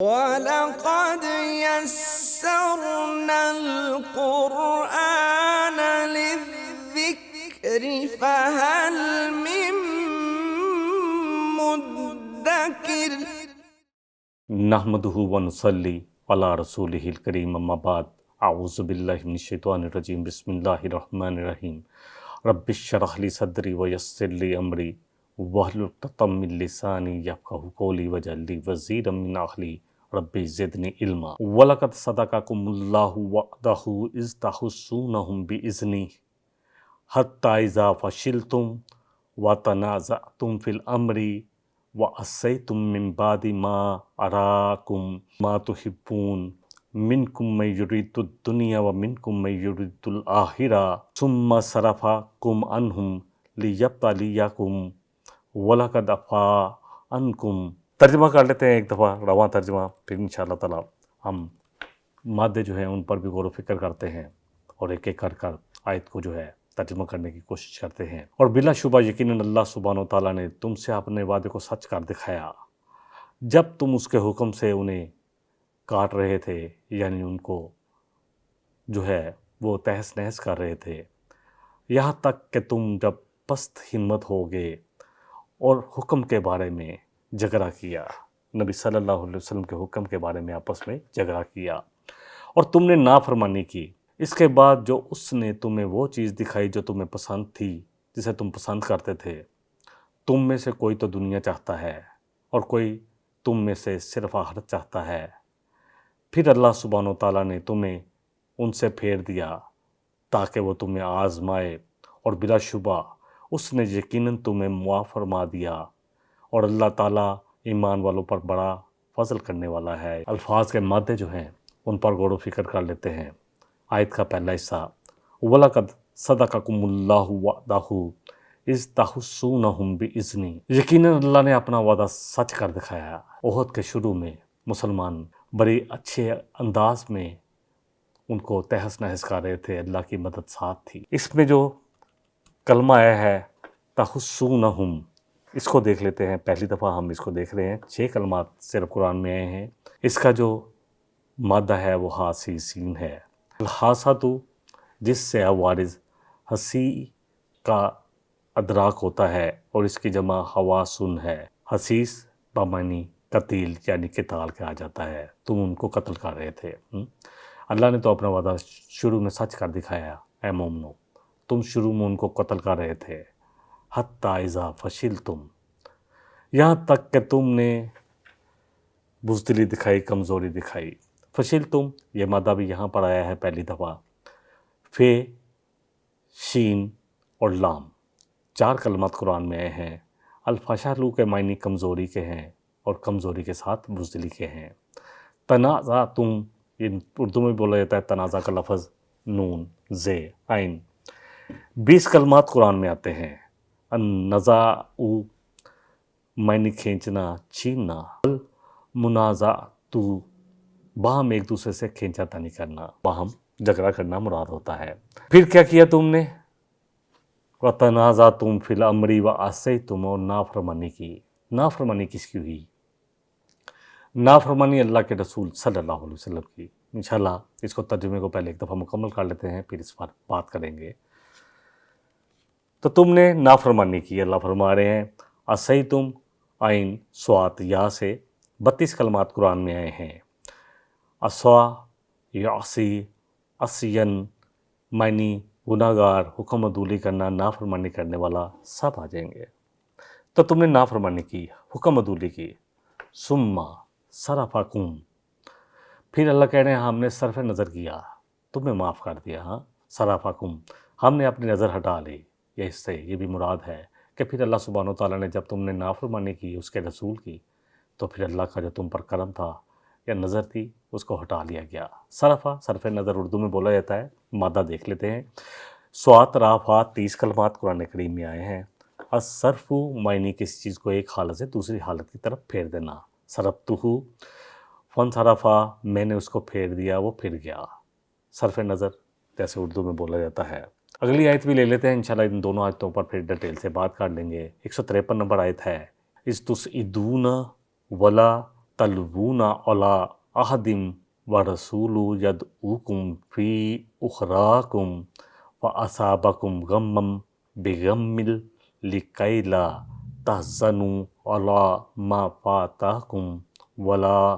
وَلَقَدْ يَسَّرْنَا الْقُرْآنَ لِلذِّكْرِ فَهَلْ مِن مُّدَّكِرٍ۔ نحمدہ ونصلی علی رسولہ الکریم، اما بعد، اعوذ باللہ من الشیطان الرجیم، بسم اللہ الرحمن الرحیم۔ رب اشرح لی صدری ویسر لی امری واحلل عقدۃ من لسانی یفقہوا قولی واجعل لی وزیرا من اہلی رب زدنی علما۔ وَلَقَدْ صَدَقَكُمُ اللَّهُ وَعْدَهُ إِذْ تَحُسُّونَهُم بِإِذْنِهِ حَتَّىٰ إِذَا فَشِلْتُمْ وَتَنَازَعْتُمْ فِي الْأَمْرِ وَعَصَيْتُم مِّن بَعْدِ مَا أَرَاكُم مَّا تُحِبُّونَ مِنكُم مَّن يُرِيدُ الدُّنْيَا وَمِنكُم مَّن يُرِيدُ الْآخِرَةَ ثُمَّ صَرَفَكُمْ عَنْهُمْ لِيَبْتَلِيَكُمْ وَلَقَدْ عَفَا عَنْكُمْ۔ ترجمہ کر لیتے ہیں ایک دفعہ، رواں ترجمہ، پھر انشاءاللہ تعالیٰ ہم مادے جو ہیں ان پر بھی غور و فکر کرتے ہیں اور ایک ایک کر آیت کو جو ہے ترجمہ کرنے کی کوشش کرتے ہیں۔ اور بلا شبہ یقیناً اللہ سبحانہ و تعالیٰ نے تم سے اپنے وعدے کو سچ کر دکھایا جب تم اس کے حکم سے انہیں کاٹ رہے تھے، یعنی ان کو جو ہے وہ تہس نہس کر رہے تھے، یہاں تک کہ تم جب پست ہمت ہو گئے اور حکم کے بارے میں جھگڑا کیا، نبی صلی اللہ علیہ وسلم کے حکم کے بارے میں آپس میں جھگڑا کیا اور تم نے نافرمانی کی۔ اس کے بعد جو اس نے تمہیں وہ چیز دکھائی جو تمہیں پسند تھی، جسے تم پسند کرتے تھے، تم میں سے کوئی تو دنیا چاہتا ہے اور کوئی تم میں سے صرف آخرت چاہتا ہے، پھر اللہ سبحانہ و تعالیٰ نے تمہیں ان سے پھیر دیا تاکہ وہ تمہیں آزمائے، اور بلا شبہ اس نے یقیناً تمہیں معاف فرما دیا، اور اللہ تعالیٰ ایمان والوں پر بڑا فضل کرنے والا ہے۔ الفاظ کے مادے جو ہیں ان پر غور و فکر کر لیتے ہیں۔ آیت کا پہلا حصہ، وَلَقَدْ صَدَقَكُمُ اللَّهُ وَعْدَهُ إِذْ تَحُسُّونَهُم بِإِذْنِهِ۔ یقیناً اللہ نے اپنا وعدہ سچ کر دکھایا۔ احد کے شروع میں مسلمان بڑے اچھے انداز میں ان کو تہس نہس کر رہے تھے، اللہ کی مدد ساتھ تھی۔ اس میں جو کلمہ آیا ہے تحسونہم، اس کو دیکھ لیتے ہیں۔ پہلی دفعہ ہم اس کو دیکھ رہے ہیں، 6 کلمات صرف قرآن میں آئے ہیں۔ اس کا جو مادہ ہے وہ حاسی سین ہے۔ الحاسۃ، جس سے عوارض حسی کا ادراک ہوتا ہے، اور اس کی جمع حواسن ہے۔ حسیس بمعنی قتیل، یعنی قتال کہا جاتا ہے، تم ان کو قتل کر رہے تھے۔ اللہ نے تو اپنا وعدہ شروع میں سچ کر دکھایا، اے مومنو تم شروع میں ان کو قتل کر رہے تھے، حتی اذا فشلتم، یہاں تک کہ تم نے بزدلی دکھائی، کمزوری دکھائی۔ فشلتم، یہ مادہ بھی یہاں پر آیا ہے پہلی دفعہ۔ فے، شین اور لام، 4 کلمات قرآن میں آئے ہیں۔ الفشل کے معنی کمزوری کے ہیں، اور کمزوری کے ساتھ بزدلی کے ہیں۔ تنازعتم، یہ اردو میں بولا جاتا ہے تنازع کا لفظ، نون، زے، عین۔ 20 کلمات قرآن میں آتے ہیں۔ النزاع معنی کھینچنا، چھیننا۔ المنازعۃ، باہم ایک دوسرے سے کھینچا تانی کرنا، باہم جھگڑا کرنا مراد ہوتا ہے۔ پھر کیا کیا تم نے؟ وَتَنَازَعْتُمْ فِي الْأَمْرِ وَعَصَيْتُمْ، اور نافرمانی کی۔ نافرمانی کس کی ہوئی؟ نافرمانی اللہ کے رسول صلی اللہ علیہ وسلم کی۔ انشاءاللہ اس کو ترجمے کو پہلے ایک دفعہ مکمل کر لیتے ہیں، پھر اس پر بات کریں گے۔ تو تم نے نافرمانی کی، اللہ فرما رہے ہیں۔ عصیتم، عین صاد یا سے 32 کلمات قرآن میں آئے ہیں۔ عصا، یعصی، عصین معنی گناہ گار، حکم عدولی کرنا، نافرمانی کرنے والا، سب آ جائیں گے۔ تو تم نے نافرمانی کی، حکم عدولی کی۔ ثم صرفکم، پھر اللہ کہہ رہے ہیں ہم نے صرف نظر کیا، تمہیں معاف کر دیا۔ ہاں، صرفکم، ہم نے اپنی نظر ہٹا لی۔ یہ اس سے یہ بھی مراد ہے کہ پھر اللہ سبحانہ و تعالیٰ نے جب تم نے نافرمانی کی اس کے رسول کی، تو پھر اللہ کا جو تم پر کرم تھا یا نظر تھی اس کو ہٹا لیا گیا۔ صرف نظر اردو میں بولا جاتا ہے۔ مادہ دیکھ لیتے ہیں۔ صوات رافع، 30 کلمات قرآن کریم میں آئے ہیں۔ الصرف معنی کسی چیز کو ایک حالت سے دوسری حالت کی طرف پھیر دینا۔ صرفتہ، فانصرفا، میں نے اس کو پھیر دیا، وہ پھر گیا۔ صرف نظر جیسے اردو میں بولا جاتا ہے۔ اگلی آیت بھی لے لیتے ہیں، انشاءاللہ ان دونوں آیتوں پر پھر ڈیٹیل سے بات کر لیں گے۔ 153 نمبر آیت ہے، اِذْ تُسْعِدُونَ وَلَا تلوون علی احدم ورسول یدعوکم فی اخراکم فاصابکم غمم بغم لکی لا تحزنوا علی ما فاتکم ولا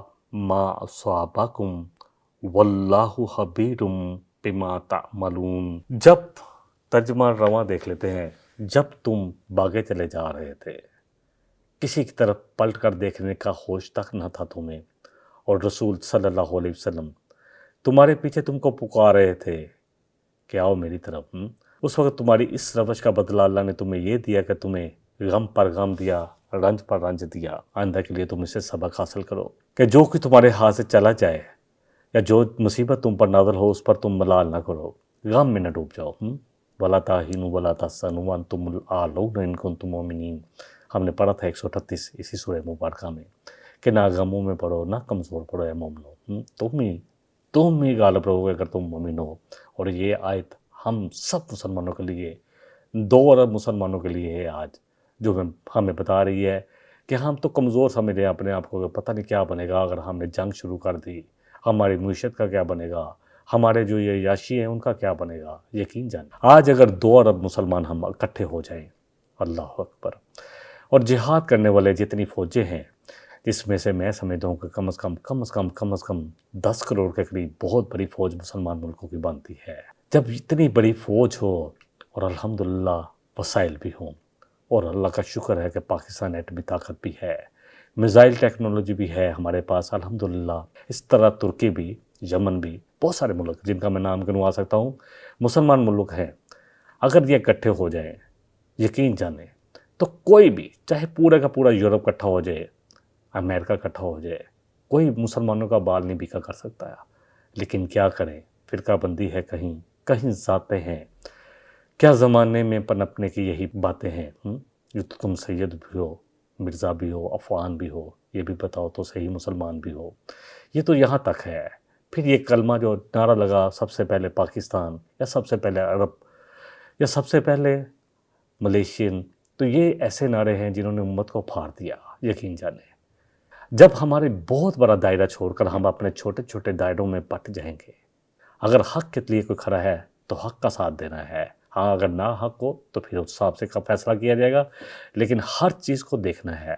ما اصابکم واللہ خبیر بما تعملون۔ جب ترجمہ رواں دیکھ لیتے ہیں، جب تم بھاگے چلے جا رہے تھے، کسی کی طرف پلٹ کر دیکھنے کا ہوش تک نہ تھا تمہیں، اور رسول صلی اللہ علیہ وسلم تمہارے پیچھے تم کو پکار رہے تھے کہ آؤ میری طرف، اس وقت تمہاری اس روش کا بدلہ اللہ نے تمہیں یہ دیا کہ تمہیں غم پر غم دیا، رنج پر رنج دیا۔ آئندہ کے لیے تم اسے سبق حاصل کرو کہ جو کہ تمہارے ہاتھ سے چلا جائے یا جو مصیبت تم پر نازل ہو اس پر تم ملال نہ کرو، غم میں نہ ڈوب جاؤ۔ وَلَا تَهِنُوا وَلَا تَحْزَنُوا وَأَنْتُمُ الْأَعْلَوْنَ إِن كُنتُم مُؤْمِنِينَ۔ ہم نے پڑھا تھا 138 اسی سورہ مبارکہ میں کہ نہ غموں میں پڑھو نہ کمزور پڑھو اے مومنو، تم ہی غالب رہو گے اگر تم مومن ہو۔ اور یہ آیت ہم سب مسلمانوں کے لیے، 2 ارب مسلمانوں کے لیے ہے آج، جو ہمیں بتا رہی ہے کہ ہم تو کمزور سمجھ رہے ہیں اپنے آپ کو، پتہ نہیں کیا بنے گا اگر ہم نے جنگ شروع کر دی، ہماری معیشت کا کیا بنے گا، ہمارے جو یہ عیاشی ہیں ان کا کیا بنے گا۔ یقین جان آج اگر 2 ارب مسلمان ہم اکٹھے ہو جائیں، اللہ اکبر، اور جہاد کرنے والے جتنی فوجیں ہیں، جس میں سے میں سمجھتا ہوں کہ کم از کم 10 کروڑ کے قریب بہت بڑی فوج مسلمان ملکوں کی بنتی ہے۔ جب اتنی بڑی فوج ہو اور الحمدللہ وسائل بھی ہوں، اور اللہ کا شکر ہے کہ پاکستان ایٹمی طاقت بھی ہے، میزائل ٹیکنالوجی بھی ہے ہمارے پاس الحمدللہ، اس طرح ترکی بھی، یمن بھی، بہت سارے ملک جن کا میں نام گنوا سکتا ہوں مسلمان ملک ہیں، اگر یہ اکٹھے ہو جائیں، یقین جانیں تو کوئی بھی، چاہے پورا کا پورا یورپ اکٹھا ہو جائے، امریکہ اکٹھا ہو جائے، کوئی مسلمانوں کا بال نہیں بیکا کر سکتا ہے۔ لیکن کیا کریں، فرقہ بندی ہے، کہیں ذاتیں ہیں، کیا زمانے میں پنپنے کی یہی باتیں ہیں۔ جو تم سید بھی ہو، مرزا بھی ہو، افغان بھی ہو، یہ بھی بتاؤ تو صحیح مسلمان بھی ہو۔ یہ تو یہاں تک ہے۔ پھر یہ کلمہ جو نعرہ لگا سب سے پہلے پاکستان، یا سب سے پہلے عرب، یا سب سے پہلے ملیشین، تو یہ ایسے نعرے ہیں جنہوں نے امت کو پھاڑ دیا۔ یقین جانیں جب ہمارے بہت بڑا دائرہ چھوڑ کر ہم اپنے چھوٹے چھوٹے دائروں میں بٹ جائیں گے، اگر حق کے لیے کوئی کھڑا ہے تو حق کا ساتھ دینا ہے، ہاں اگر نہ حق ہو تو پھر اس حساب سے فیصلہ کیا جائے گا، لیکن ہر چیز کو دیکھنا ہے،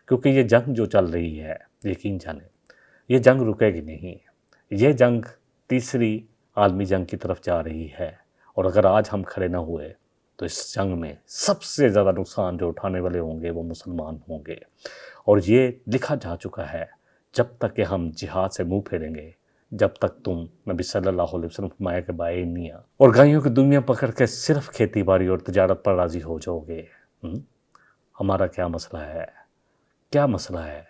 کیونکہ یہ جنگ جو چل رہی ہے، یقین جانیں یہ جنگ رکے گی نہیں، یہ جنگ تیسری عالمی جنگ کی طرف جا رہی ہے، اور اگر آج ہم کھڑے نہ ہوئے تو اس جنگ میں سب سے زیادہ نقصان جو اٹھانے والے ہوں گے وہ مسلمان ہوں گے، اور یہ لکھا جا چکا ہے، جب تک کہ ہم جہاد سے منہ پھیریں گے، جب تک تم نبی صلی اللہ علیہ وسلم فرمایا کہ بائے میاں اور گائیوں کی دنیا پکڑ کے صرف کھیتی باڑی اور تجارت پر راضی ہو جاؤ گے۔ ہمارا کیا مسئلہ ہے، کیا مسئلہ ہے؟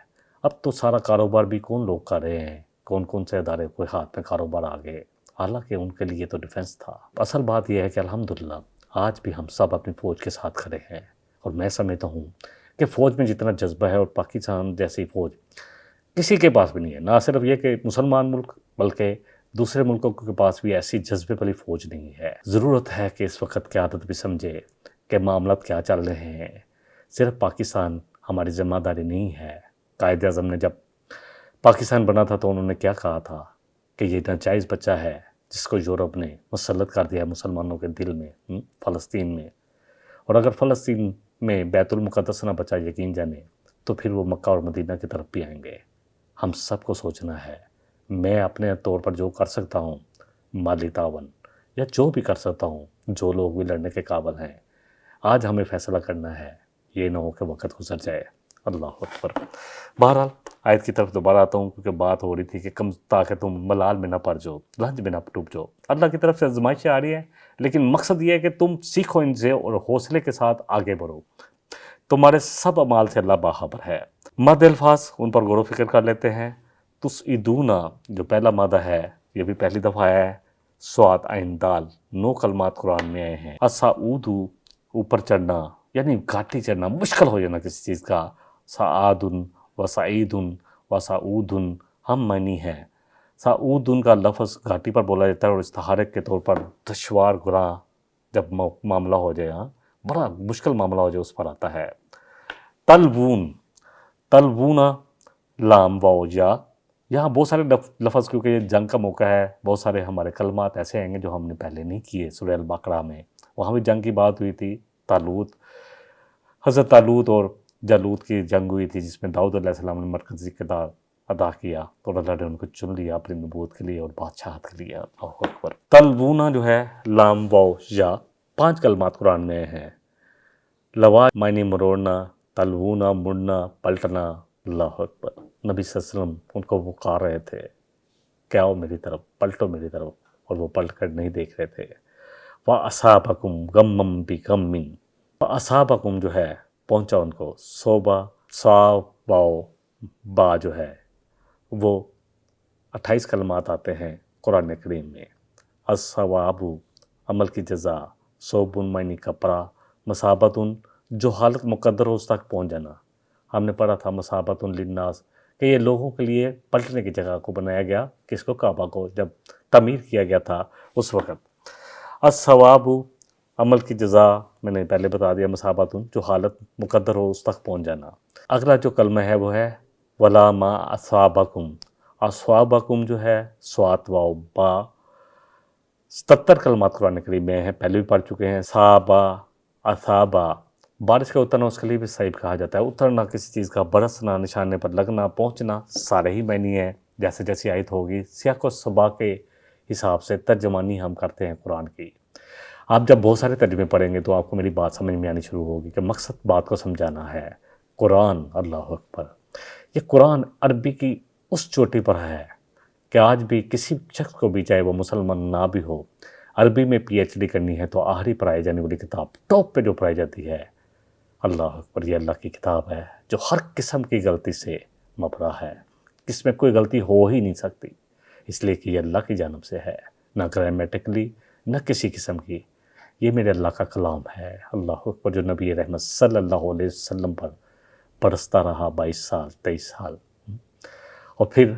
اب تو سارا کاروبار بھی کون لوگ کر رہے ہیں، کون سے ادارے کوئی ہاتھ میں کاروبار آ گئے، حالانکہ ان کے لیے تو ڈیفنس تھا۔ اصل بات یہ ہے کہ الحمدللہ آج بھی ہم سب اپنی فوج کے ساتھ کھڑے ہیں، اور میں سمجھتا ہوں کہ فوج میں جتنا جذبہ ہے، اور پاکستان جیسی فوج کسی کے پاس بھی نہیں ہے، نہ صرف یہ کہ مسلمان ملک بلکہ دوسرے ملکوں کے پاس بھی ایسی جذبے والی فوج نہیں ہے۔ ضرورت ہے کہ اس وقت قیادت بھی سمجھے کہ معاملات کیا چل رہے ہیں، صرف پاکستان ہماری ذمہ داری نہیں ہے۔ قائد اعظم نے جب پاکستان بنا تھا تو انہوں نے کیا کہا تھا کہ یہ ناجائز بچہ ہے جس کو یورپ نے مسلط کر دیا مسلمانوں کے دل میں، فلسطین میں، اور اگر فلسطین میں بیت المقدس نہ بچا، یقین جانے تو پھر وہ مکہ اور مدینہ کی طرف بھی آئیں گے۔ ہم سب کو سوچنا ہے، میں اپنے طور پر جو کر سکتا ہوں، مالی تعاون یا جو بھی کر سکتا ہوں، جو لوگ بھی لڑنے کے قابل ہیں، آج ہمیں فیصلہ کرنا ہے، یہ نہ ہو کہ وقت گزر جائے۔ اللہ اکبر۔ بہرحال آیت کی طرف دوبارہ آتا ہوں، کیونکہ بات ہو رہی تھی کہ تاکہ تم ملال میں نہ پڑ جاؤ، رنج میں نہ ڈوب جاؤ۔ اللہ کی طرف سے آزمائشیں آ رہی ہیں، لیکن مقصد یہ ہے کہ تم سیکھو ان سے اور حوصلے کے ساتھ آگے بڑھو۔ تمہارے سب اعمال سے اللہ باخبر ہے۔ مد الفاظ ان پر غور و فکر کر لیتے ہیں۔ تسعدونا جو پہلا مادہ ہے، یہ بھی پہلی دفعہ ہے، صاد عین دال، 9 کلمات قرآن میں آئے ہیں۔ اسعودو اوپر چڑھنا، یعنی گھاٹی چڑھنا، مشکل ہو جانا کسی چیز کا۔ سعادن و سعیدن و سعودن ہم معنی ہیں۔ سعودن کا لفظ گھاٹی پر بولا جاتا ہے، اور استحارک کے طور پر دشوار گراں جب معاملہ ہو جائے، بڑا مشکل معاملہ ہو جائے، اس پر آتا ہے۔ تلوون، تلوونا لام واو یا، یہاں بہت سارے لفظ، کیونکہ یہ جنگ کا موقع ہے، بہت سارے ہمارے کلمات ایسے آئیں گے جو ہم نے پہلے نہیں کیے۔ سورہ البقرہ میں وہاں بھی جنگ کی بات ہوئی تھی، حضرت طالوت اور جالوت کی جنگ ہوئی تھی، جس میں داؤد علیہ السلام نے مرکزی کردار ادا کیا اور اللہ نے ان کو چن لیا اپنی نبوت کے لیے اور بادشاہت کے لیے۔ اللہ اکبر۔ تلونا جو ہے لام واو یا، 5 کلمات قرآن میں ہیں۔ لوا معنی مروڑنا، تلونا مڑنا، پلٹنا۔ اللہ اکبر۔ نبی صلی اللہ علیہ وسلم ان کو پکار رہے تھے کہ آؤ میری طرف، پلٹو میری طرف، اور وہ پلٹ کر نہیں دیکھ رہے تھے۔ وَأَصَابَكُمْ غَمًّا بِغَمٍّ، وَأَصَابَكُمْ جو ہے پہنچا ان کو، صوبہ واو با جو ہے وہ 28 کلمات آتے ہیں قرآن کریم میں۔ الثواب عمل کی جزا، صوب معنی کپڑا، مصابت جو حالت مقدر ہو اس تک پہنچ جانا۔ ہم نے پڑھا تھا مصابت للناس کہ یہ لوگوں کے لیے پلٹنے کی جگہ کو بنایا گیا، کس کو؟ کعبہ کو، جب تعمیر کیا گیا تھا اس وقت۔ الثواب عمل کی جزا میں نے پہلے بتا دیا، مصابت جو حالت مقدر ہو اس تک پہنچ جانا۔ اگلا جو کلمہ ہے وہ ہے ولا ما اصابکم۔ اصابکم جو ہے سوات واو با، 77 کلمات قرآن کریم میں ہیں، پہلے بھی پڑھ چکے ہیں۔ صابا، اصابا، بارش کا اترنا اس کے لیے بھی صحیح کہا جاتا ہے۔ اترنا کسی چیز کا، برسنا، نشانے پر لگنا، پہنچنا، سارے ہی معنی ہیں جیسے جیسی آیت ہوگی۔ سیاق و سباق کے حساب سے ترجمانی ہم کرتے ہیں قرآن کی۔ آپ جب بہت سارے ترجمے پڑھیں گے تو آپ کو میری بات سمجھ میں آنی شروع ہوگی کہ مقصد بات کو سمجھانا ہے۔ قرآن، اللہ اکبر، یہ قرآن عربی کی اس چوٹی پر ہے کہ آج بھی کسی شخص کو بھی، چاہے وہ مسلمان نہ بھی ہو، عربی میں پی ایچ ڈی کرنی ہے تو آخری پڑھائی جانے والی کتاب، ٹاپ پہ جو پڑھائی جاتی ہے، اللہ اکبر، یہ اللہ کی کتاب ہے جو ہر قسم کی غلطی سے مبرا ہے، اس میں کوئی غلطی ہو ہی نہیں سکتی، اس لیے کہ یہ اللہ کی جانب سے ہے، نہ گرامیٹکلی نہ کسی قسم کی، یہ میرے اللہ کا کلام ہے۔ اللہ اکبر، جو نبی رحمت صلی اللہ علیہ وسلم پر برستا رہا 22 سال 23 سال، اور پھر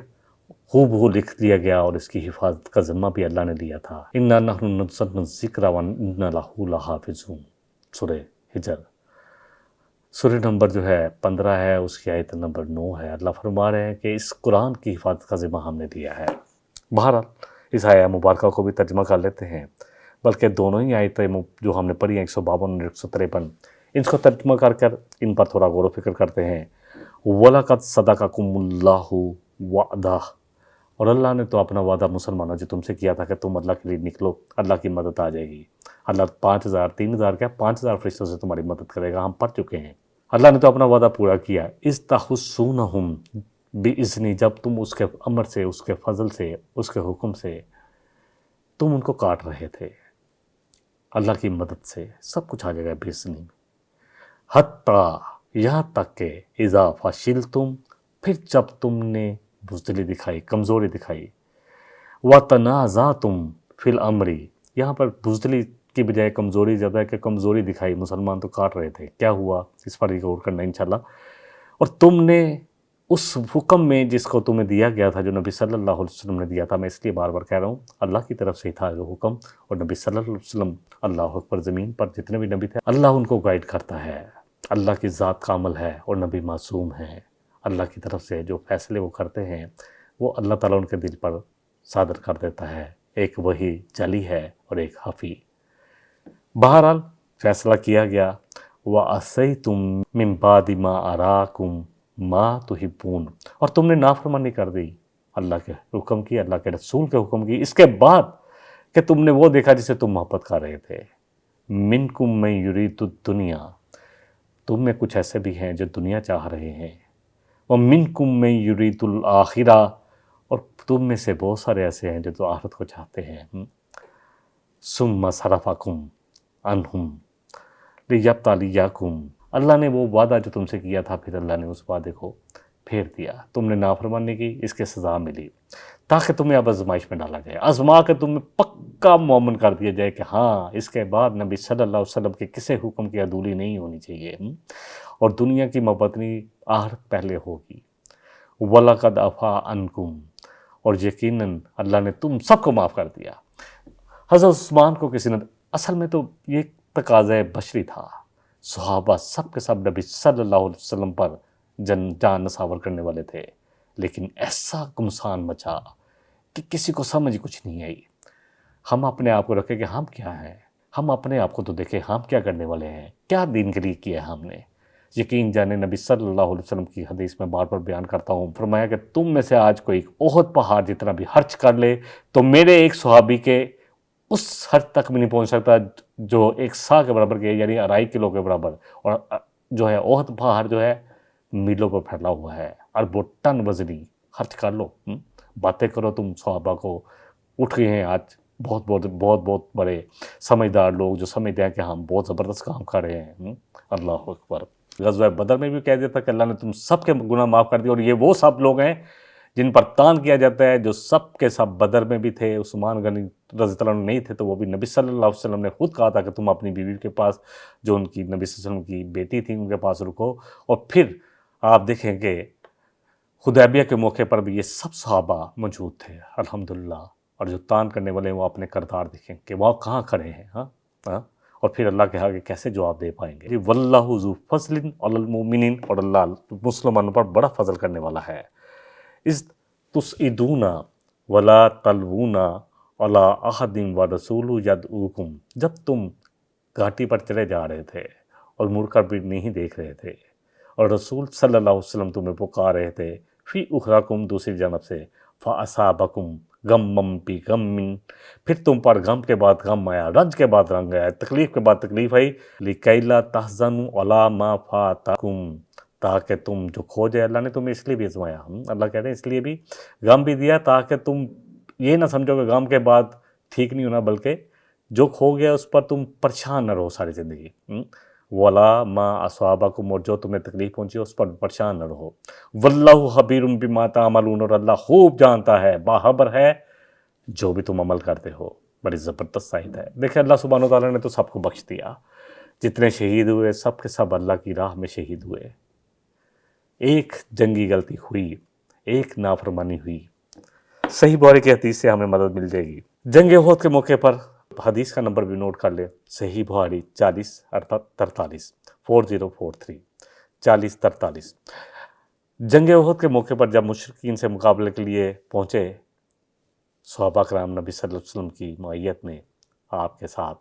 خوب لکھ دیا گیا، اور اس کی حفاظت کا ذمہ بھی اللہ نے لیا تھا۔ اِنَّا نَحْنُ نَزَّلْنَا الذِّکْرَ وَإِنَّا لَهُ لَحَافِظُونَ، سورہ ہجر، سورہ نمبر جو ہے 15 ہے، اس کی آیت نمبر 9 ہے۔ اللہ فرما رہے ہیں کہ اس قرآن کی حفاظت کا ذمہ ہم نے دیا ہے۔ بہرحال اس آیہ مبارکہ کو بھی ترجمہ کر لیتے ہیں، بلکہ دونوں ہی آیتیں جو ہم نے پڑھی ہیں 152 اور 153، ان کو ترجمہ کر ان پر تھوڑا غور و فکر کرتے ہیں۔ وَلَقَدْ صَدَقَكُمُ اللَّهُ وَعْدَهُ، اور اللہ نے تو اپنا وعدہ مسلمانوں جو تم سے کیا تھا کہ تم اللہ کے لیے نکلو، اللہ کی مدد آ جائے گی۔ اللہ 3000 کیا 5000 فرشتوں سے تمہاری مدد کرے گا، ہم پڑھ چکے ہیں۔ اللہ نے تو اپنا وعدہ پورا کیا۔ اِذْ تَحُسُّونَهُمْ بِإِذْنِی، جب تم اس کے امر سے، اس کے فضل سے، اس کے حکم سے تم ان کو کاٹ رہے تھے، اللہ کی مدد سے سب کچھ آ جائے گا بِإِذْنِی۔ حتیٰ، یہاں تک کہ اذا فشلتم، پھر جب تم نے بزدلی دکھائی، کمزوری دکھائی، وتنازعتم فی الامر، یہاں پر بزدلی کی بجائے کمزوری زیادہ ہے کہ کمزوری دکھائی، مسلمان تو کاٹ رہے تھے، کیا ہوا اس پر غور کرنا انشاءاللہ۔ اور تم نے اس حکم میں جس کو تمہیں دیا گیا تھا، جو نبی صلی اللہ علیہ وسلم نے دیا تھا، میں اس لیے بار بار کہہ رہا ہوں اللہ کی طرف سے تھا جو حکم، اور نبی صلی اللہ علیہ وسلم، اللہ اکبر، زمین پر جتنے بھی نبی تھے اللہ ان کو گائیڈ کرتا ہے، اللہ کی ذات کا عمل ہے، اور نبی معصوم ہیں، اللہ کی طرف سے جو فیصلے وہ کرتے ہیں وہ اللہ تعالیٰ ان کے دل پر صادر کر دیتا ہے، ایک وحی جعلی ہے اور ایک خفی۔ بہرحال فیصلہ کیا گیا، وَعَصَیْتُم مِّن بَعْدِ مَا أَرَاكُم مَا تُحِبُّونَ، اور تم نے نافرمانی کر دی اللہ کے حکم کی، اللہ کے رسول کے حکم کی، اس کے بعد کہ تم نے وہ دیکھا جسے تم محبت کر رہے تھے۔ مِنکُم مَن یُرِیدُ الدُّنْیَا، تم میں کچھ ایسے بھی ہیں جو دنیا چاہ رہے ہیں، وَمِنکُم مَن یُرِیدُ الْآخِرَہ، اور تم میں سے بہت سارے ایسے ہیں جو تو آخرت کو چاہتے ہیں۔ ثُمَّ صَرَفَکُمْ عَنْہُمْ لِیَبْتَلِیَکُمْ، اللہ نے وہ وعدہ جو تم سے کیا تھا، پھر اللہ نے اس وعدے کو پھیر دیا، تم نے نافرمانی کی، اس کے سزا ملی، تاکہ تمہیں اب آزمائش میں ڈالا جائے، آزما کے تمہیں پکا مومن کر دیا جائے کہ ہاں اس کے بعد نبی صلی اللہ علیہ وسلم کے کسی حکم کی عدولی نہیں ہونی چاہیے، اور دنیا کی مبتنی آخرت پہلے ہوگی۔ وَلَقَدْ عَفَا عَنْکُمْ، اور یقیناً اللہ نے تم سب کو معاف کر دیا۔ حضرت عثمان کو کسی نے، اصل میں تو یہ تقاضۂ بشری تھا، صحابہ سب کے سب نبی صلی اللہ علیہ وسلم پر جان نثار کرنے والے تھے، لیکن ایسا گمسان مچا کہ کسی کو سمجھ کچھ نہیں آئی۔ ہم اپنے آپ کو رکھیں کہ ہم کیا ہیں، ہم اپنے آپ کو تو دیکھیں ہم کیا کرنے والے ہیں، کیا دین کے لیے کیا ہے ہم نے۔ یقین جانے نبی صلی اللہ علیہ وسلم کی حدیث میں بار بار بیان کرتا ہوں، فرمایا کہ تم میں سے آج کوئی احد پہاڑ جتنا بھی خرچ کر لے تو میرے ایک صحابی کے اس حد تک بھی نہیں پہنچ سکتا جو ایک سا کے برابر کے، یعنی 2.5 کلو کے برابر، اور جو ہے احد پہاڑ جو ہے میلوں پر پھیلا ہوا ہے، اربوں ٹن وزنی، خرچ کر لو۔ باتیں کرو تم صحابہ کو، اٹھ گئے ہیں آج بہت بہت بہت بہت بڑے سمجھدار لوگ جو سمجھتے ہیں کہ ہم بہت زبردست کام کر رہے ہیں۔ اللہ اکبر۔ غزوہ بدر میں بھی کہہ دیتا کہ اللہ نے تم سب کے گناہ معاف کر دیے، اور یہ وہ سب لوگ ہیں جن پر تان کیا جاتا ہے جو سب کے سب بدر میں بھی تھے۔ عثمان غنی رضی اللہ عنہ نہیں تھے تو وہ بھی نبی صلی اللہ علیہ وسلم نے خود کہا تھا کہ تم اپنی بیوی کے پاس، جو ان کی نبی صلی اللہ علیہ وسلم کی بیٹی تھی، ان کے پاس رکو۔ اور پھر آپ دیکھیں کہ حدیبیہ کے موقع پر بھی یہ سب صحابہ موجود تھے الحمدللہ، اور جو تان کرنے والے ہیں وہ اپنے کردار دیکھیں کہ وہ کہاں کھڑے ہیں۔ اور پھر اللہ کے آگے کیسے جواب دے پائیں گے۔ واللہ ذو فضل علی المؤمنین، اور اللہ مسلمانوں پر بڑا فضل کرنے والا ہے۔ اذ تسعدون ولا تلوون علی احد ورسول یدعوکم، جب تم گھاٹی پر چلے جا رہے تھے اور مڑ کر بھی نہیں دیکھ رہے تھے، اور رسول صلی اللہ علیہ وسلم تمہیں پکار رہے تھے، فی اخراکم، دوسری جانب سے، فاصابکم غم بی غم، پھر تم پر غم کے بعد غم آیا، رنج کے بعد رنج آیا، تکلیف کے بعد تکلیف آئی، لِكَيْ لَا تَحْزَنُوا عَلَىٰ مَا فَاتَكُمْ، تاکہ تم جو کھو جائے۔ اللہ نے تمہیں اس لیے بھی آزمایا، اللہ کہتے ہیں اس لیے بھی غم بھی دیا تاکہ تم یہ نہ سمجھو کہ غم کے بعد ٹھیک نہیں ہونا، بلکہ جو کھو گیا اس پر تم پریشان نہ رہو ساری زندگی۔ وَلَا مَا أَصَابَكُمْ، اور جو تمہیں تکلیف پہنچی اس پر پریشان نہ رہو۔ وَاللَّهُ خَبِيرٌ بِمَا تَعْمَلُونَ، اور اللہ خوب جانتا ہے، باخبر ہے جو بھی تم عمل کرتے ہو۔ بڑی زبردست آیت ہے۔ دیکھیں اللہ سبحانہ وتعالیٰ نے تو سب کو بخش دیا، جتنے شہید ہوئے سب کے سب اللہ کی راہ میں شہید ہوئے۔ ایک جنگی غلطی ہوئی، ایک نافرمانی ہوئی، صحیح بخاری کی حدیث سے ہمیں مدد مل جائے گی۔ جنگ احد کے موقع پر حدیث کا نمبر بھی نوٹ کر لیں، صحیح بخاری 4043 4043 4043۔ جنگ احد کے موقع پر جب مشرکین سے مقابلے کے لیے پہنچے صحابہ کرام نبی صلی اللہ علیہ وسلم کی معیت میں آپ کے ساتھ،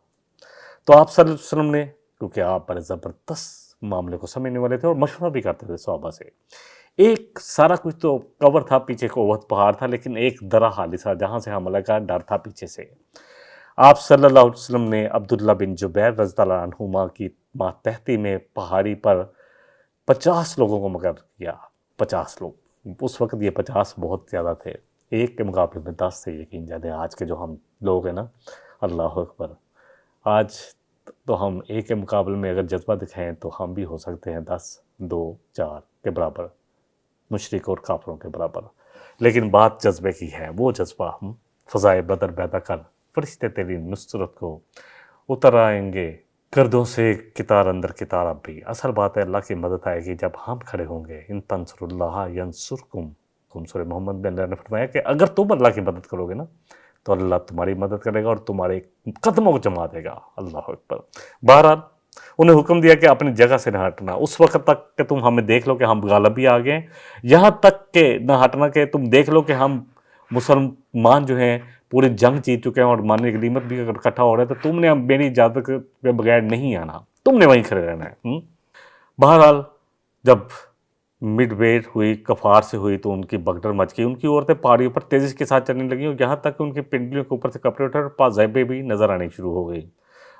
تو آپ صلی اللہ علیہ وسلم نے، کیونکہ آپ بڑے زبردست معاملے کو سمجھنے والے تھے اور مشورہ بھی کرتے تھے صحابہ سے، ایک سارا کچھ تو کور تھا، پیچھے کو احد پہاڑ تھا، لیکن ایک درہ حادثہ جہاں سے حملہ کا ڈر تھا پیچھے سے۔ آپ صلی اللہ علیہ وسلم نے عبداللہ بن زبیر رضی اللہ عنہما کی ماتحتی میں پہاڑی پر 50 لوگوں کو مقرر کیا۔ 50 لوگ، اس وقت یہ 50 بہت زیادہ تھے، ایک کے مقابلے میں 10 تھے۔ یقین جانے آج کے جو ہم لوگ ہیں نا، اللہ اکبر، آج تو ہم ایک کے مقابلے میں اگر جذبہ دکھائیں تو ہم بھی ہو سکتے ہیں 10، 2، 4 کے برابر، مشرک اور کافروں کے برابر، لیکن بات جذبے کی ہے۔ وہ جذبہ ہم فضائے بدر پیدا کر، فرشتے تیری نصرت کو اتر آئیں گے گردوں سے کتار اندر کتار اب بھی۔ اصل بات ہے اللہ کی مدد آئے گی جب ہم کھڑے ہوں گے۔ ان تنصر اللہ ینصرکم، سورہ محمد میں اللہ نے فرمایا کہ اگر تم اللہ کی مدد کرو گے نا تو اللہ تمہاری مدد کرے گا اور تمہارے قدموں کو جما دے گا۔ اللہ اکبر۔ بہرحال انہیں حکم دیا کہ اپنی جگہ سے نہ ہٹنا، اس وقت تک کہ تم ہمیں دیکھ لو کہ ہم غالب بھی آ گئے، یہاں تک کہ نہ ہٹنا کہ تم دیکھ لو کہ ہم مسلمان جو ہیں پوری جنگ جیت چکے ہیں اور ماننے کی غنیمت بھی اگر اکٹھا ہو رہا ہے تو تم نے میری اجازت کے بغیر نہیں آنا، تم نے وہیں کھڑے رہنا ہے۔ بہرحال جب مڈ ویٹ ہوئی، کفار سے ہوئی تو ان کی بگڈر مچ گئی، ان کی عورتیں پہاڑیوں پر تیزی کے ساتھ چلنے لگیں اور یہاں تک کہ ان کی پنڈلیوں کے اوپر سے کپڑے اٹھے اور پازیبیں بھی نظر آنی شروع ہو گئی۔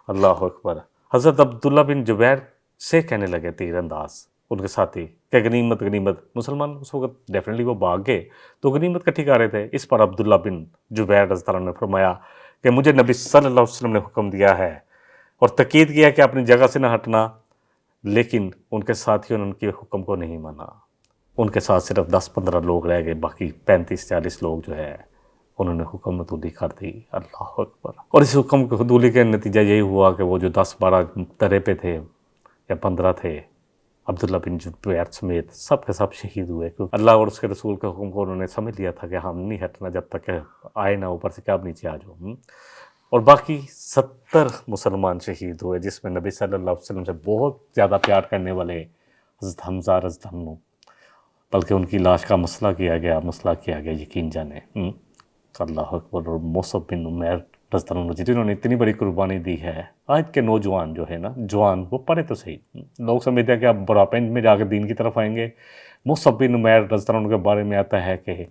اللہ اکبر۔ حضرت عبداللہ بن زبیر سے کہنے لگے تیر انداز ان کے ساتھی کہ غنیمت غنیمت، مسلمان اس وقت ڈیفینیٹلی وہ بھاگ گئے تو غنیمت کٹھی کر رہے تھے۔ اس پر عبداللہ بن زبیر رضی اللہ عنہ نے فرمایا کہ مجھے نبی صلی اللہ علیہ وسلم نے حکم دیا ہے اور تاکید کیا کہ اپنی جگہ سے نہ ہٹنا، لیکن ان کے ساتھیوں نے ان کے حکم کو نہیں مانا۔ ان کے ساتھ صرف 10-15 لوگ رہ گئے، باقی 35-40 لوگ جو ہے انہوں نے حکم عدولی کر دی۔ اللہ اکبر۔ اور اس حکم کی عدولی کا نتیجہ یہی ہوا کہ وہ جو 10-12 درے پہ تھے یا 15 تھے، عبداللہ بن زبیر سمیت سب کے سب شہید ہوئے، کیونکہ اللہ اور اس کے رسول کے حکم کو انہوں نے سمجھ لیا تھا کہ ہم نہیں ہٹنا جب تک کہ آئے نہ اوپر سے کہ آپ نیچے آ جاؤ۔ اور باقی 70 مسلمان شہید ہوئے، جس میں نبی صلی اللہ علیہ وسلم سے بہت زیادہ پیار کرنے والے حضرت حمزہ رضی اللہ عنہ، بلکہ ان کی لاش کا مسئلہ کیا گیا یقین جانے اللہ اکبر۔ اور مصعب بن عمیر رضی اللہ عنہ جنہوں نے اتنی بڑی قربانی دی ہے، آج کے نوجوان جو ہے نا، جوان وہ پڑھے تو صحیح، لوگ سمجھتے ہیں کہ اب بڑھاپے میں جا کے دین کی طرف آئیں گے۔ مصعب بن عمیر رضی اللہ عنہ کے بارے میں آتا ہے کہ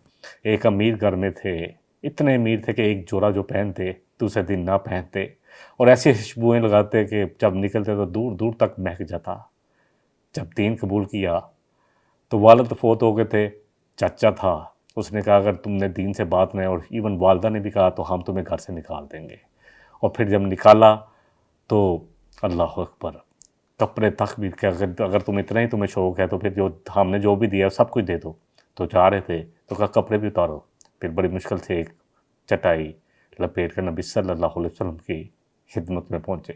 ایک امیر گھر میں تھے، اتنے امیر تھے کہ ایک جوڑا جو پہنتے دوسرے دن نہ پہنتے، اور ایسی خوشبوئیں لگاتے کہ جب نکلتے تو دور دور تک مہک جاتا۔ جب دین قبول کیا تو والد فوت ہو گئے تھے، چچا تھا، اس نے کہا اگر تم نے دین سے بات نہیں، اور ایون والدہ نے بھی کہا تو ہم تمہیں گھر سے نکال دیں گے۔ اور پھر جب نکالا تو اللہ اکبر، کپڑے تک بھی کہ اگر تم اتنا ہی تمہیں شوق ہے تو پھر جو ہم نے جو بھی دیا سب کچھ دے دو۔ تو جا رہے تھے تو کہا کپڑے بھی اتارو، پھر بڑی مشکل سے ایک چٹائی لپیٹ کر نبی صلی اللہ علیہ وسلم کی خدمت میں پہنچے۔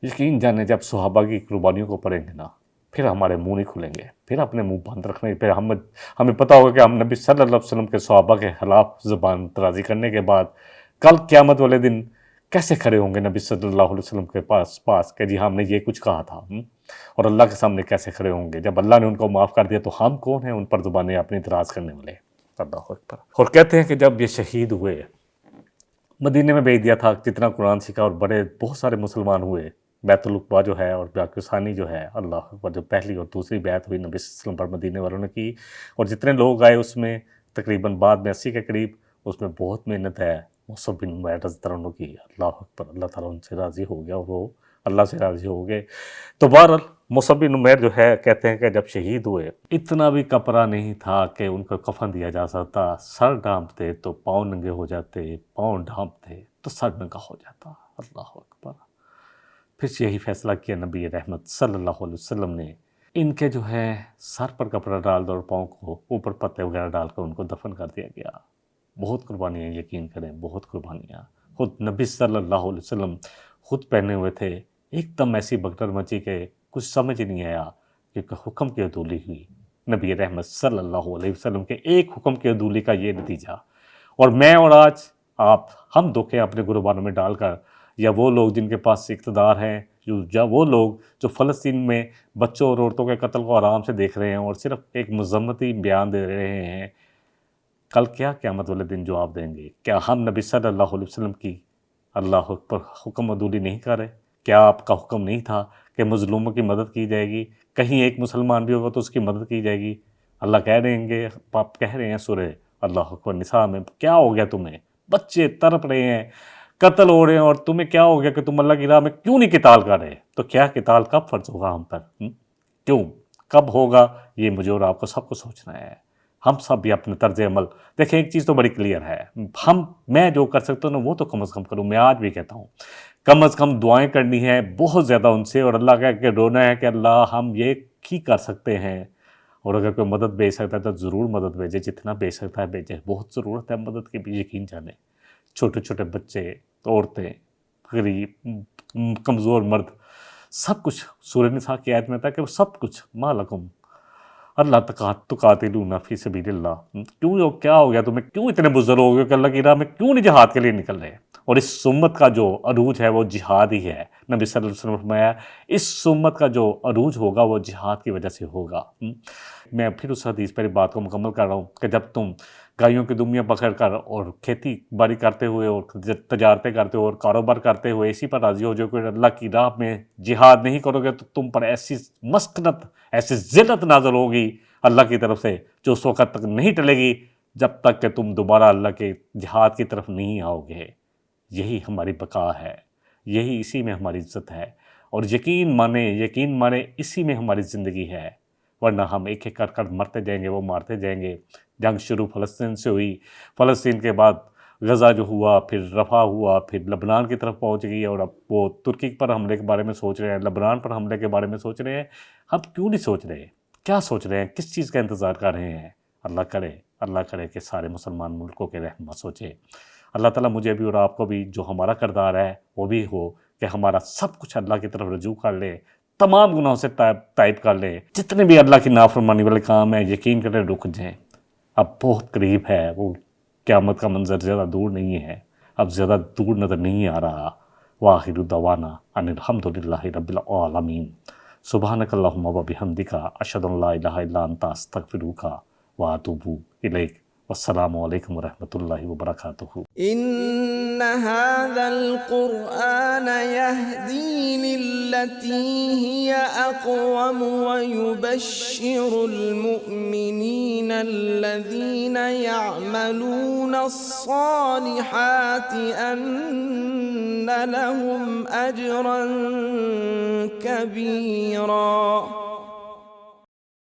یقین جانے جب صحابہ کی قربانیوں کو پڑھیں گے نا، پھر ہمارے منہ نہیں کھلیں گے، پھر اپنے منہ بند رکھنے، پھر ہمیں پتہ ہوگا کہ ہم نبی صلی اللہ علیہ وسلم کے صحابہ کے خلاف زبان درازی کرنے کے بعد کل قیامت والے دن کیسے کھڑے ہوں گے نبی صلی اللہ علیہ وسلم کے پاس کہ جی ہم نے یہ کچھ کہا تھا، اور اللہ کے سامنے کیسے کھڑے ہوں گے جب اللہ نے ان کو معاف کر دیا، تو ہم کون ہیں ان پر زبانیں اپنی دراز کرنے والے۔ اللہ اکبر۔ اور کہتے ہیں کہ جب یہ شہید ہوئے، مدینے میں بھیج دیا تھا، جتنا قرآن سیکھا، اور بہت سارے مسلمان ہوئے۔ بیت العقبہ جو ہے اور بیعت ثانی جو ہے، اللہ اکبر، جو پہلی اور دوسری بیعت ہوئی نبی صلی اللہ علیہ وسلم پر مدینے والوں نے کی، اور جتنے لوگ آئے اس میں تقریباً بعد میں 80 کے قریب، اس میں بہت محنت ہے مصعب بن عمیر رضی اللہ عنہ کی۔ اللہ اکبر، اللہ تعالیٰ ان سے راضی ہو گیا اور وہ اللہ سے راضی ہو گئے۔ تو بہرحال مصعب بن عمیر جو ہے کہتے ہیں کہ جب شہید ہوئے، اتنا بھی کپڑا نہیں تھا کہ ان کو کفن دیا جا سکتا، سر ڈھانپتے تو پاؤں ننگے ہو جاتے، پاؤں ڈھانپتے تو سر ننگا ہو جاتا۔ اللہ اکبر۔ پھر یہی فیصلہ کیا نبی رحمت صلی اللہ علیہ وسلم نے، ان کے جو ہے سر پر کپڑا ڈال دو اور پاؤں کو اوپر پتے وغیرہ ڈال کر ان کو دفن کر دیا گیا۔ بہت قربانیاں، یقین کریں بہت قربانیاں۔ خود نبی صلی اللہ علیہ وسلم خود پہنے ہوئے تھے، ایک دم ایسی بگدڑ مچی کہ کچھ سمجھ نہیں آیا، کیونکہ حکم کی عدولی ہوئی۔ نبی رحمت صلی اللہ علیہ وسلم کے ایک حکم کی عدولی کا یہ نتیجہ، اور میں اور آج آپ ہم دھوکے اپنے گروبانوں میں ڈال کر، یا وہ لوگ جن کے پاس اقتدار ہیں، یا وہ لوگ جو فلسطین میں بچوں اور عورتوں کے قتل کو آرام سے دیکھ رہے ہیں اور صرف ایک مذمتی بیان دے رہے ہیں، کل کیا قیامت والے دن جواب دیں گے؟ کیا ہم نبی صلی اللہ علیہ وسلم کی اللہ اکبر حکم عدولی نہیں کر رہے؟ کیا آپ کا حکم نہیں تھا کہ مظلوموں کی مدد کی جائے گی؟ کہیں ایک مسلمان بھی ہوگا تو اس کی مدد کی جائے گی۔ اللہ کہہ رہے ہیں، آپ کہہ رہے ہیں سورہ اللہ اکبر نساء میں، کیا ہو گیا تمہیں؟ بچے تڑپ رہے ہیں، قتل ہو رہے ہیں، اور تمہیں کیا ہو گیا کہ تم اللہ کی راہ میں کیوں نہیں قتال کر رہے؟ تو کیا قتال کب فرض ہوگا ہم پر؟ کیوں کب ہوگا؟ یہ مجھے اور آپ کو سب کو سوچنا ہے۔ ہم سب بھی اپنے طرز عمل دیکھیں، ایک چیز تو بڑی کلیئر ہے، میں جو کر سکتا ہوں نا وہ تو کم از کم کروں۔ میں آج بھی کہتا ہوں کم از کم دعائیں کرنی ہے بہت زیادہ ان سے، اور اللہ کہہ کے رونا ہے کہ اللہ ہم یہ ہی کر سکتے ہیں، اور اگر کوئی مدد بھیج سکتا ہے تو ضرور مدد بھیجے، جتنا بھیج سکتا ہے بھیجے۔ بہت ضرورت ہے مدد کی بھی، یقین جانے۔ چھوٹے چھوٹے بچے، عورتیں، غریب، کمزور مرد، سب کچھ سورہ نساء کی آیت میں تھا کہ وہ سب کچھ ما لکم اللہ تقاتلون فی سبیل اللہ، کیوں کیا ہو گیا تمہیں؟ کیوں اتنے بزدل ہو گئے کہ اللہ کی راہ میں کیوں نہیں جہاد کے لیے نکل رہے؟ اور اس امت کا جو عروج ہے وہ جہاد ہی ہے۔ نبی صلی اللہ علیہ وسلم نے فرمایا اس امت کا جو عروج ہوگا وہ جہاد کی وجہ سے ہوگا۔ میں پھر اس حدیث پر بات کو مکمل کر رہا ہوں کہ جب تم گائیوں کی دمیاں پکڑ کر اور کھیتی باڑی کرتے ہوئے اور تجارتیں کرتے ہوئے اور کاروبار کرتے ہوئے اسی پر راضی ہو جو کہ اللہ کی راہ میں جہاد نہیں کرو گے تو تم پر ایسی مسکنت، ایسی ذلت نازل ہوگی اللہ کی طرف سے جو اس وقت تک نہیں ٹلے گی جب تک کہ تم دوبارہ اللہ کے جہاد کی طرف نہیں آؤ گے۔ یہی ہماری بقا ہے، یہی اسی میں ہماری عزت ہے، اور یقین مانے اسی میں ہماری زندگی ہے، ورنہ ہم ایک ایک کر مرتے جائیں گے، وہ مارتے جائیں گے۔ جنگ شروع فلسطین سے ہوئی، فلسطین کے بعد غزہ جو ہوا، پھر رفح ہوا، پھر لبنان کی طرف پہنچ گئی، اور اب وہ ترکی پر حملے کے بارے میں سوچ رہے ہیں، لبنان پر حملے کے بارے میں سوچ رہے ہیں۔ ہم کیوں نہیں سوچ رہے؟ کیا سوچ رہے ہیں؟ کس چیز کا انتظار کر رہے ہیں؟ اللہ کرے کہ سارے مسلمان ملکوں کے رہنما سوچے۔ اللہ تعالیٰ مجھے بھی اور آپ کو بھی جو ہمارا کردار ہے وہ بھی ہو کہ ہمارا سب کچھ اللہ کی طرف رجوع کر لے، تمام گناہوں سے تائب کر لے، جتنے بھی اللہ کی نافرمانی والے کام ہیں یقین کریں رک جائیں، اب بہت قریب ہے، وہ قیامت کا منظر زیادہ دور نہیں ہے، اب زیادہ دور نظر نہیں آ رہا۔ وآخر دعوانا ان الحمد للہ رب العالمین۔ سبحانک اللہم و بحمدک، اشہد ان لا الہ الا انت، استغفرک و اتوب الیک۔ والسلام علیکم ورحمۃ اللہ وبرکاتہ۔ إن هذا القرآن يهدي للتي هي أقوم ويبشر المؤمنين الذين يعملون الصالحات أن لهم أجرا كبيرا۔